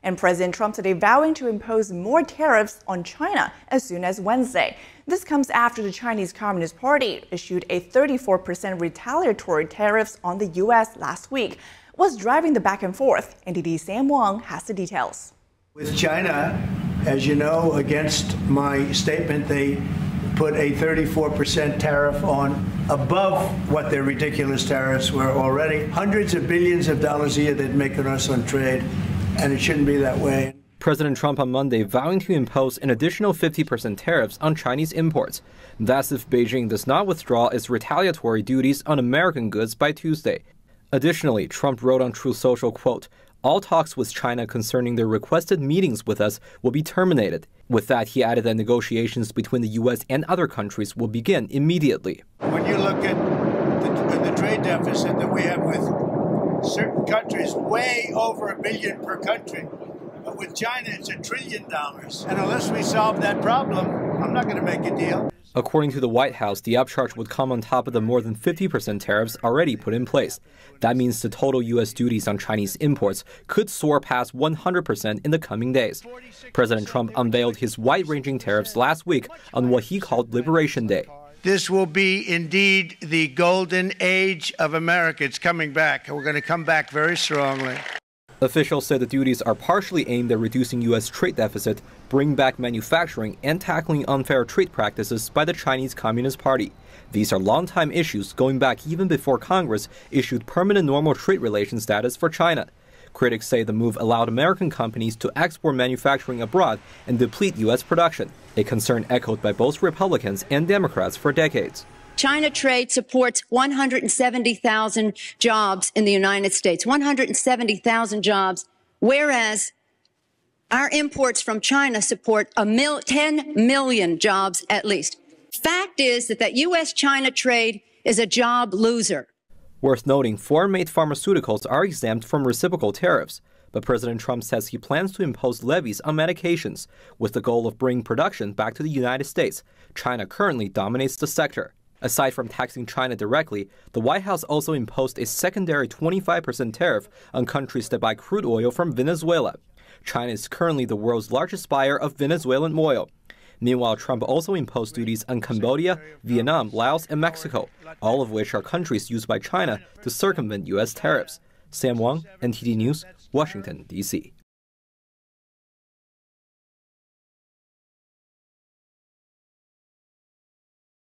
And President Trump today vowing to impose more tariffs on China as soon as Wednesday. This comes after the Chinese Communist Party issued a 34% retaliatory tariffs on the U.S. last week. What's driving the back and forth? NTD's Sam Wang has the details. With China, as you know, against my statement, they put a 34% tariff on above what their ridiculous tariffs were already. Hundreds of billions of dollars a year they'd make on us on trade, and it shouldn't be that way. President Trump on Monday vowing to impose an additional 50% tariffs on Chinese imports. That's if Beijing does not withdraw its retaliatory duties on American goods by Tuesday. Additionally, Trump wrote on Truth Social, quote, "All talks with China concerning their requested meetings with us will be terminated." With that, he added that negotiations between the U.S. and other countries will begin immediately. When you look at the trade deficit that we have with certain countries, way over $1 billion per country. But with China, it's $1 trillion. And unless we solve that problem, I'm not going to make a deal. According to the White House, the upcharge would come on top of the more than 50% tariffs already put in place. That means the total U.S. duties on Chinese imports could soar past 100% in the coming days. President Trump unveiled his wide-ranging tariffs last week on what he called Liberation Day. This will be indeed the golden age of America. It's coming back, and we're going to come back very strongly. Officials said the duties are partially aimed at reducing U.S. trade deficit, bringing back manufacturing, and tackling unfair trade practices by the Chinese Communist Party. These are long-time issues going back even before Congress issued permanent normal trade relations status for China. Critics say the move allowed American companies to export manufacturing abroad and deplete U.S. production, a concern echoed by both Republicans and Democrats for decades. China trade supports 170,000 jobs in the United States, 170,000 jobs, whereas our imports from China support 10 million jobs at least. Fact is that U.S.-China trade is a job loser. Worth noting, foreign-made pharmaceuticals are exempt from reciprocal tariffs, but President Trump says he plans to impose levies on medications with the goal of bringing production back to the United States. China currently dominates the sector. Aside from taxing China directly, the White House also imposed a secondary 25% tariff on countries that buy crude oil from Venezuela. China is currently the world's largest buyer of Venezuelan oil. Meanwhile, Trump also imposed duties on Cambodia, Vietnam, Laos, and Mexico, all of which are countries used by China to circumvent U.S. tariffs. Sam Wang, NTD News, Washington, D.C.